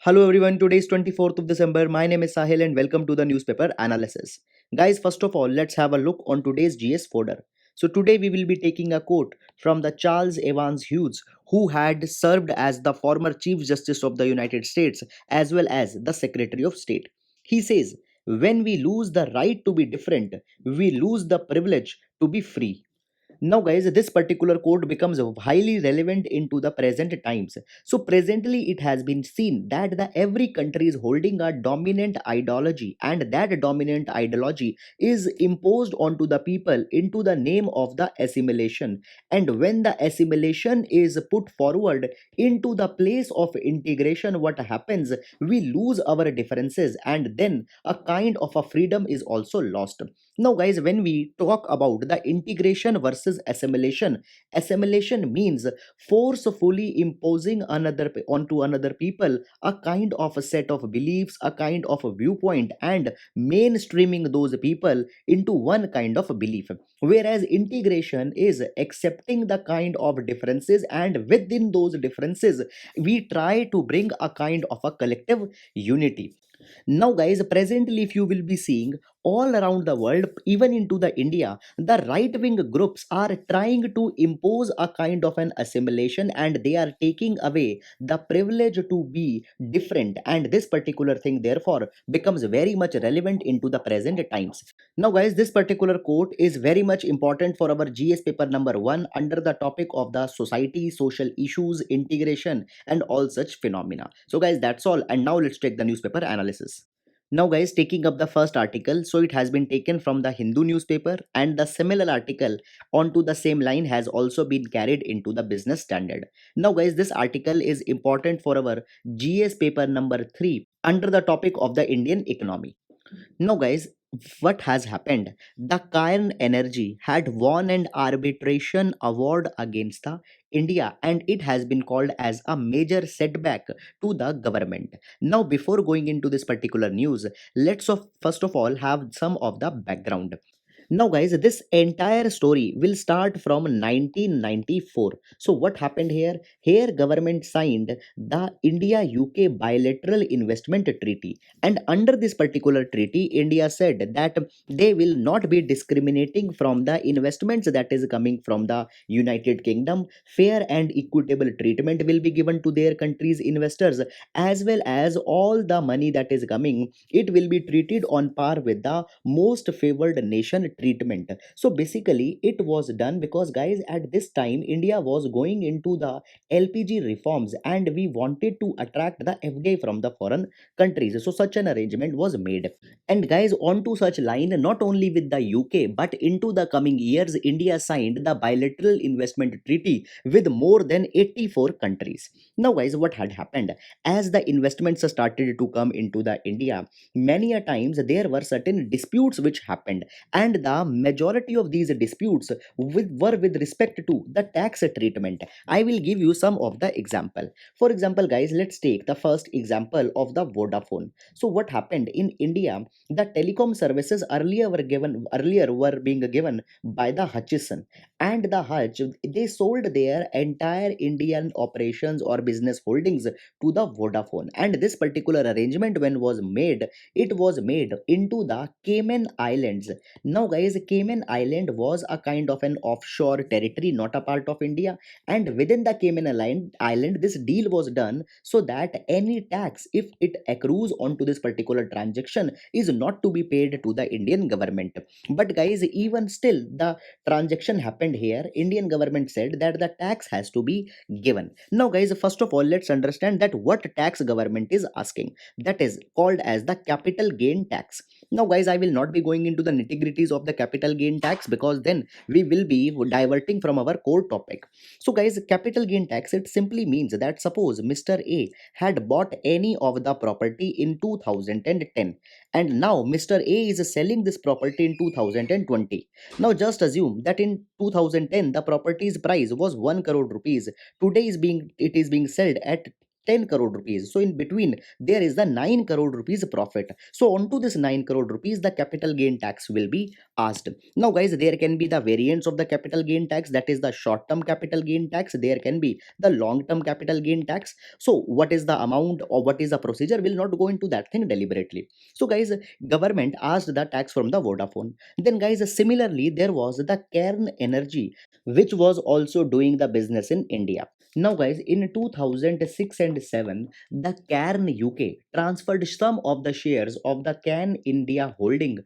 Hello everyone, today is 24th of December. My name is Sahil and welcome to the newspaper analysis. Guys, first of all, let's have a look on today's GS folder. So today we will be taking a quote from the Charles Evans Hughes, who had served as the former Chief Justice of the United States as well as the Secretary of State. He says, when we lose the right to be different, we lose the privilege to be free. Now guys, this particular quote becomes highly relevant into the present times. So presently it has been seen that the every country is holding a dominant ideology, and that dominant ideology is imposed onto the people into the name of the assimilation. And when the assimilation is put forward into the place of integration, what happens? We lose our differences, and then a kind of a freedom is also lost. Now, guys, when we talk about the integration versus assimilation, assimilation means forcefully imposing onto another people a kind of a set of beliefs, a kind of a viewpoint, and mainstreaming those people into one kind of a belief. Whereas integration is accepting the kind of differences, and within those differences, we try to bring a kind of a collective unity. Now, guys, presently, if you will be seeing all around the world, even into the India, the right wing groups are trying to impose a kind of an assimilation, and they are taking away the privilege to be different. And this particular thing, therefore, becomes very much relevant into the present times. Now, guys, this particular quote is very much important for our GS paper number 1 under the topic of the society, social issues, integration, and all such phenomena. So, guys, that's all. And now let's take the newspaper analysis. Now, guys, taking up the first article, so it has been taken from the Hindu newspaper, and the similar article onto the same line has also been carried into the Business Standard. Now, guys, this article is important for our GS paper number 3 under the topic of the Indian economy. Now, guys, what has happened? The Cairn Energy had won an arbitration award against the India, and it has been called as a major setback to the government. Now, before going into this particular news, first of all have some of the background. Now, guys, this entire story will start from 1994. So, what happened here? Here, government signed the India-UK bilateral investment treaty, and under this particular treaty, India said that they will not be discriminating from the investments that is coming from the United Kingdom. Fair and equitable treatment will be given to their country's investors, as well as all the money that is coming. It will be treated on par with the most favored nation treatment. So basically it was done because, guys, at this time India was going into the LPG reforms, and we wanted to attract the FDI from the foreign countries. So such an arrangement was made. And, guys, on to such line, not only with the UK but into the coming years, India signed the bilateral investment treaty with more than 84 countries. Now, guys, what had happened? As the investments started to come into the India, many a times there were certain disputes which happened, and the majority of these disputes were with respect to the tax treatment. I will give you some of the example. For example, guys, let's take the first example of the Vodafone. So what happened in India? The telecom services earlier were being given by the Hutchison, and the Hutch, they sold their entire Indian operations or business holdings to the Vodafone. And this particular arrangement, when was made, it was made into the Cayman Islands. Now, guys, Cayman Island was a kind of an offshore territory, not a part of India. And within the Island, this deal was done so that any tax, if it accrues onto this particular transaction, is not to be paid to the Indian government. But, guys, even still, the transaction happened here. Indian government said that the tax has to be given. Now, guys, first of all, let's understand that what tax government is asking. That is called as the capital gain tax. Now, guys, I will not be going into the nitty-gritties of the capital gain tax, because then we will be diverting from our core topic. So, guys, capital gain tax, it simply means that suppose Mr. A had bought any of the property in 2010, and now Mr. A is selling this property in 2020. Now, just assume that in 2010 the property's price was 1 crore rupees. Today it is being sold at 10 crore rupees. So in between there is the 9 crore rupees profit. So onto this 9 crore rupees the capital gain tax will be asked. Now guys, there can be the variants of the capital gain tax, that is the short term capital gain tax, there can be the long term capital gain tax. So what is the amount or what is the procedure, will not go into that thing deliberately. So guys, government asked the tax from the Vodafone. Then guys, similarly there was the Cairn Energy, which was also doing the business in India. Now guys, in 2006 and 7, the Cairn UK transferred some of the shares of the Cairn India holding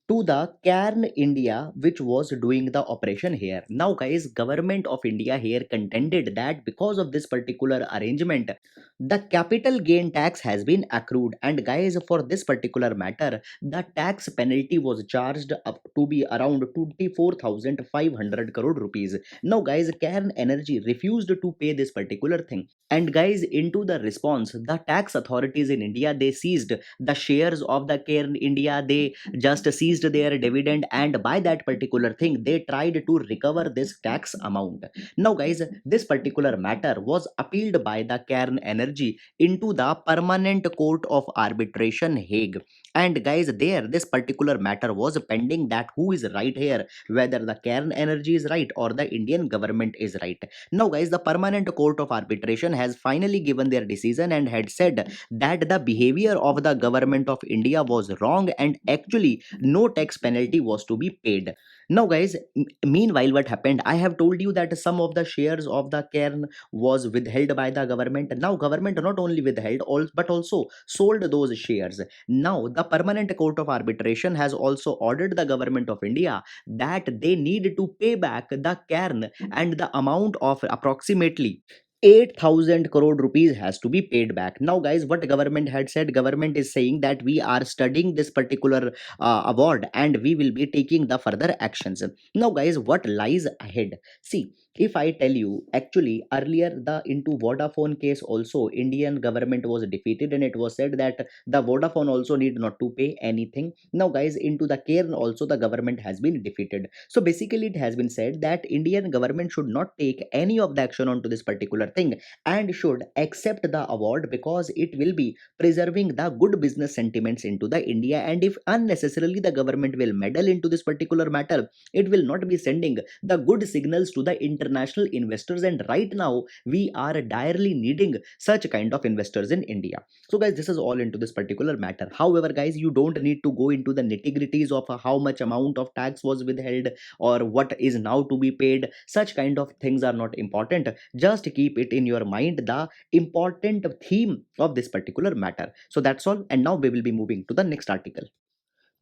to the Cairn India, which was doing the operation here. Now guys, government of India here contended that because of this particular arrangement, the capital gain tax has been accrued, and guys, for this particular matter the tax penalty was charged up to be around 24,500 crore rupees. Now guys, Cairn Energy refused to pay this particular thing, and guys, into the response the tax authorities in India, they seized the shares of the Cairn India, they just seized their dividend, and by that particular thing they tried to recover this tax amount. Now guys, this particular matter was appealed by the Cairn Energy into the Permanent Court of Arbitration, Hague. And guys, there this particular matter was pending, that who is right here, whether the Cairn Energy is right or the Indian government is right. Now guys, the Permanent Court of Arbitration has finally given their decision and had said that the behavior of the government of India was wrong, and actually no tax penalty was to be paid. Now guys, meanwhile what happened, I have told you that some of the shares of the Cairn was withheld by the government. Now government not only withheld but also sold those shares. Now the Permanent Court of Arbitration has also ordered the government of India that they need to pay back the Cairn, and the amount of approximately 8,000 crore rupees has to be paid back. Now guys, what government had said, government is saying that we are studying this particular award and we will be taking the further actions. Now guys, what lies ahead, see, if I tell you, actually earlier the into Vodafone case also Indian government was defeated, and it was said that the Vodafone also need not to pay anything. Now guys, into the Cairn also the government has been defeated. So basically it has been said that Indian government should not take any of the action onto this particular thing and should accept the award, because it will be preserving the good business sentiments into the India, and if unnecessarily the government will meddle into this particular matter, it will not be sending the good signals to the international investors, and right now we are direly needing such kind of investors in India. So guys, this is all into this particular matter. However guys, you don't need to go into the nitty-gritties of how much amount of tax was withheld or what is now to be paid. Such kind of things are not important. Just keep it in your mind the important theme of this particular matter. So that's all, and now we will be moving to the next article.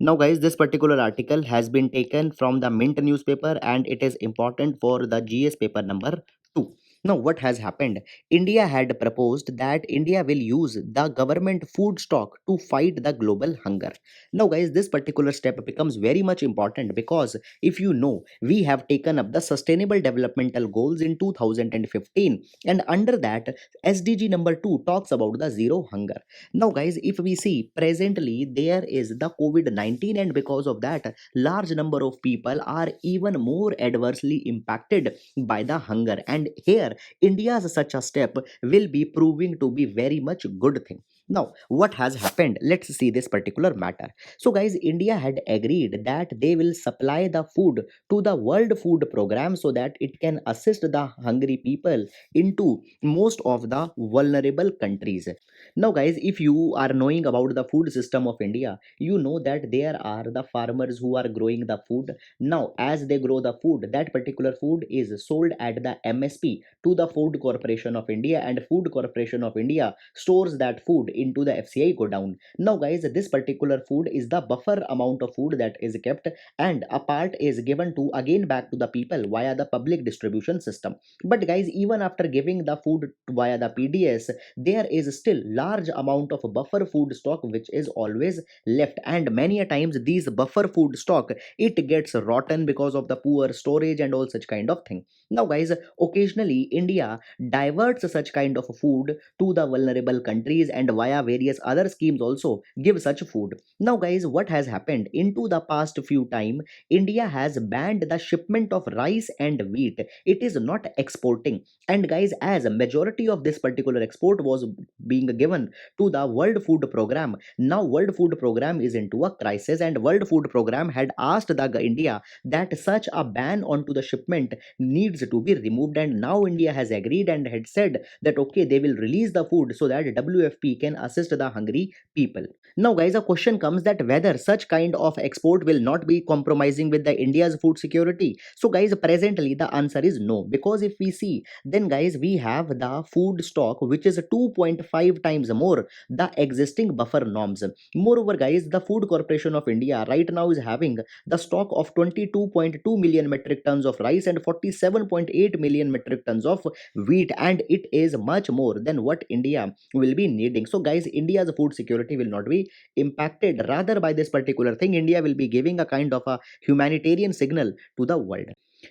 Now guys, this particular article has been taken from the Mint newspaper, and it is important for the GS paper number 2. Now what has happened? India had proposed that India will use the government food stock to fight the global hunger. Now guys, this particular step becomes very much important, because if you know, we have taken up the sustainable developmental goals in 2015, and under that SDG number 2 talks about the zero hunger. Now guys, if we see presently there is the COVID-19, and because of that large number of people are even more adversely impacted by the hunger, and here India's such a step will be proving to be very much good thing. Now what has happened, let's see this particular matter. So guys, India had agreed that they will supply the food to the World Food Program so that it can assist the hungry people into most of the vulnerable countries. Now guys, if you are knowing about the food system of India, you know that there are the farmers who are growing the food. Now as they grow the food, that particular food is sold at the MSP to the Food Corporation of India, and Food Corporation of India stores that food into the FCI godown. Now guys, this particular food is the buffer amount of food that is kept, and a part is given to again back to the people via the public distribution system. But guys, even after giving the food via the PDS, there is still large amount of buffer food stock which is always left, and many a times these buffer food stock, it gets rotten because of the poor storage and all such kind of thing. Now guys, occasionally India diverts such kind of food to the vulnerable countries, and via various other schemes also give such food. Now guys, what has happened into the past few time, India has banned the shipment of rice and wheat. It is not exporting. And guys, as a majority of this particular export was being given to the World Food Program, now World Food Program is into a crisis, and World Food Program had asked the India that such a ban onto the shipment needs to be removed, and now India has agreed and had said that okay, they will release the food so that WFP can assist the hungry people. Now guys, a question comes that whether such kind of export will not be compromising with the India's food security. So guys, presently the answer is no, because if we see, then guys, we have the food stock which is 2.5 times more the existing buffer norms. Moreover guys, the Food Corporation of India right now is having the stock of 22.2 million metric tons of rice and 47.8 million metric tons of wheat, and it is much more than what India will be needing. So guys, India's food security will not be impacted, rather by this particular thing India will be giving a kind of a humanitarian signal to the world.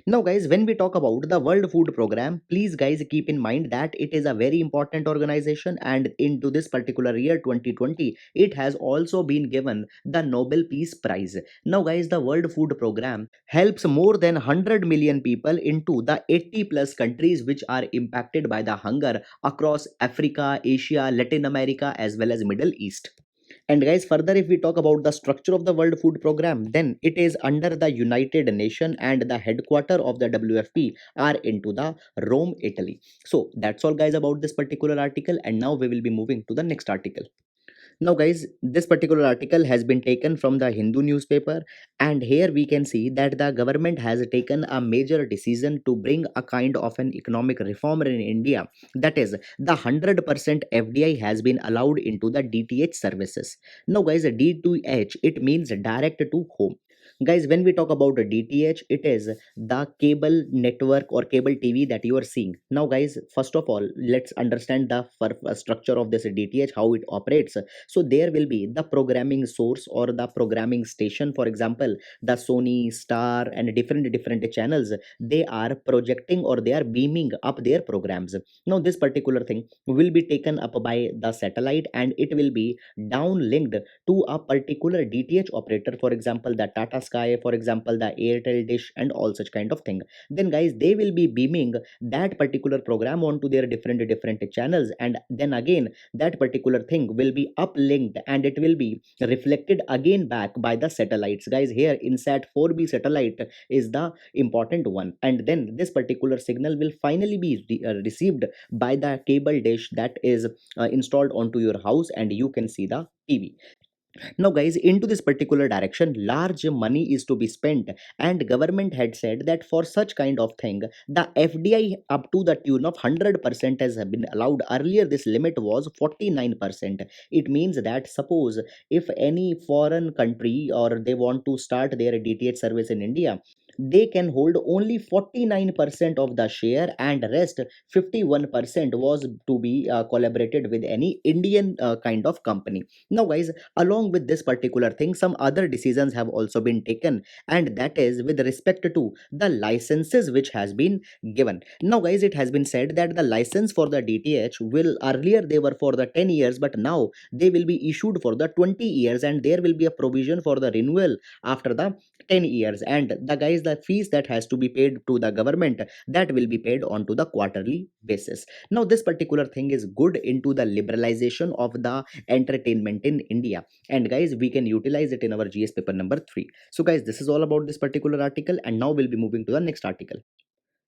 Now guys, when we talk about the World Food Program, please guys keep in mind that it is a very important organization, and into this particular year 2020 it has also been given the Nobel Peace Prize. Now guys, the World Food Program helps more than 100 million people into the 80 plus countries which are impacted by the hunger across Africa, Asia, Latin America as well as Middle East. And guys, further if we talk about the structure of the World Food Program, then it is under the United Nation, and the headquarter of the WFP are into the Rome, Italy. So that's all guys about this particular article, and now we will be moving to the next article. Now, guys, this particular article has been taken from the Hindu newspaper, and here we can see that the government has taken a major decision to bring a kind of an economic reform in India. That is, the 100% FDI has been allowed into the DTH services. Now, guys, D2H, it means direct to home. Guys, when we talk about a DTH, it is the cable network or cable TV that you are seeing. Now guys, first of all, let's understand the structure of this DTH, how it operates. So there will be the programming source or the programming station. For example, the Sony, Star and different channels, they are projecting or they are beaming up their programs. Now this particular thing will be taken up by the satellite, and it will be downlinked to a particular DTH operator, for example the Tata Sky, for example the Airtel Dish and all such kind of thing. Then guys, they will be beaming that particular program onto their different channels, and then again that particular thing will be uplinked and it will be reflected again back by the satellites. Guys, here INSAT 4B satellite is the important one, and then this particular signal will finally be received by the cable dish that is installed onto your house, and you can see the TV. Now guys, into this particular direction large money is to be spent, and government had said that for such kind of thing the FDI up to the tune of 100% has been allowed. Earlier this limit was 49%. It means that suppose if any foreign country or they want to start their DTH service in India, they can hold only 49% of the share, and rest 51% was to be collaborated with any Indian kind of company. Now guys, along with this particular thing, some other decisions have also been taken, and that is with respect to the licenses which has been given. Now guys, it has been said that the license for the DTH will, earlier they were for the 10 years, but now they will be issued for the 20 years, and there will be a provision for the renewal after the 10 years. And the guys, the fees that has to be paid to the government, that will be paid on to the quarterly basis. Now this particular thing is good into the liberalization of the entertainment in India, and guys, we can utilize it in our GS paper number 3. So guys, this is all about this particular article, and now we'll be moving to the next article.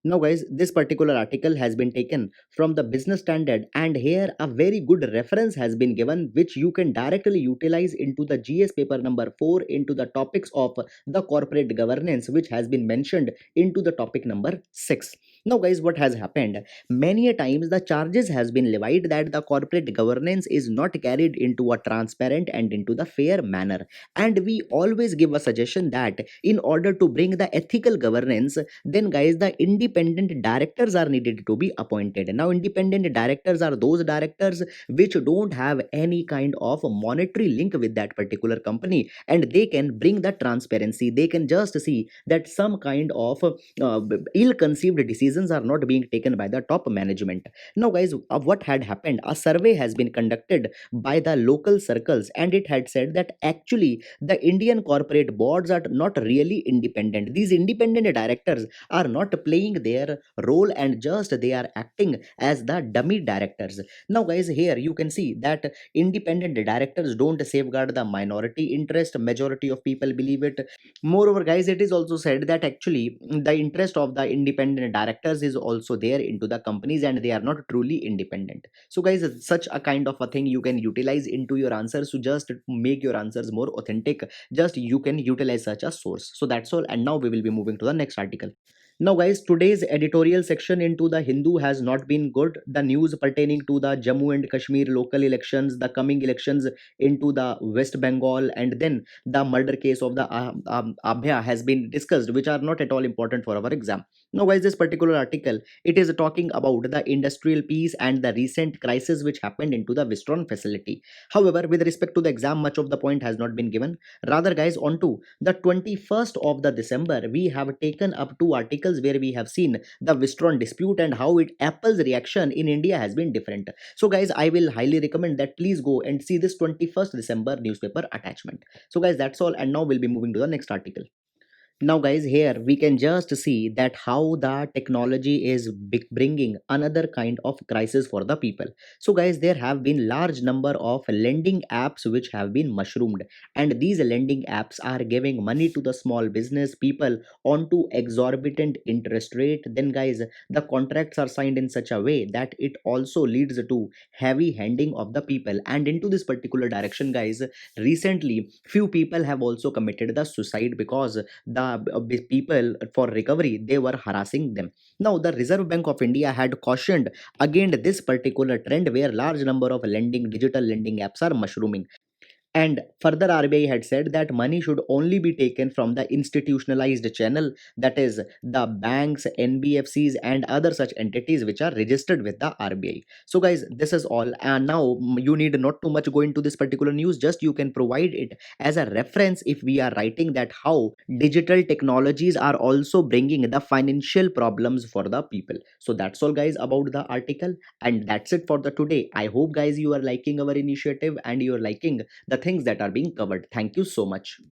Now guys, this particular article has been taken from the Business Standard, and here a very good reference has been given which you can directly utilize into the GS paper number 4 into the topics of the corporate governance, which has been mentioned into the topic number 6. Now guys, what has happened? Many a times the charges has been levied that the corporate governance is not carried into a transparent and into the fair manner, and we always give a suggestion that in order to bring the ethical governance, then guys, the independent directors are needed to be appointed. Now independent directors are those directors which don't have any kind of monetary link with that particular company, and they can bring the transparency. They can just see that some kind of ill conceived decision decisions are not being taken by the top management. Now guys, what had happened, a survey has been conducted by the local circles, and it had said that actually the Indian corporate boards are not really independent. These independent directors are not playing their role, and just they are acting as the dummy directors. Now guys, here you can see that independent directors don't safeguard the minority interest. Majority of people believe it. Moreover guys, it is also said that actually the interest of the independent directors is also there into the companies, and they are not truly independent. So guys, such a kind of a thing you can utilize into your answers to just make your answers more authentic. Just you can utilize such a source. So that's all, and now we will be moving to the next article. Now, guys, today's editorial section into the Hindu has not been good. The news pertaining to the Jammu and Kashmir local elections, the coming elections into the West Bengal, and then the murder case of the Abhya has been discussed, which are not at all important for our exam. Now, guys, this particular article, it is talking about the industrial peace and the recent crisis which happened into the Wistron facility. However, with respect to the exam, much of the point has not been given. Rather, guys, on to the 21st of the December, we have taken up two articles where we have seen the Wistron dispute and how it Apple's reaction in India has been different. So guys, I will highly recommend that please go and see this 21st December newspaper attachment. So guys, that's all, and now we'll be moving to the next article. Now guys, here we can just see that how the technology is bringing another kind of crisis for the people. So guys, there have been large number of lending apps which have been mushroomed, and these lending apps are giving money to the small business people onto exorbitant interest rate. Then guys, the contracts are signed in such a way that it also leads to heavy handing of the people. And into this particular direction guys, recently few people have also committed the suicide because the people for recovery they were harassing them. Now the Reserve Bank of India had cautioned against this particular trend where large number of lending digital lending apps are mushrooming. And further, RBI had said that money should only be taken from the institutionalized channel, that is, the banks, NBFCs, and other such entities which are registered with the RBI. So, guys, this is all. And now you need not too much go into this particular news, just you can provide it as a reference if we are writing that how digital technologies are also bringing the financial problems for the people. So, that's all, guys, about the article. And that's it for the today. I hope, guys, you are liking our initiative and you are liking the things that are being covered. Thank you so much.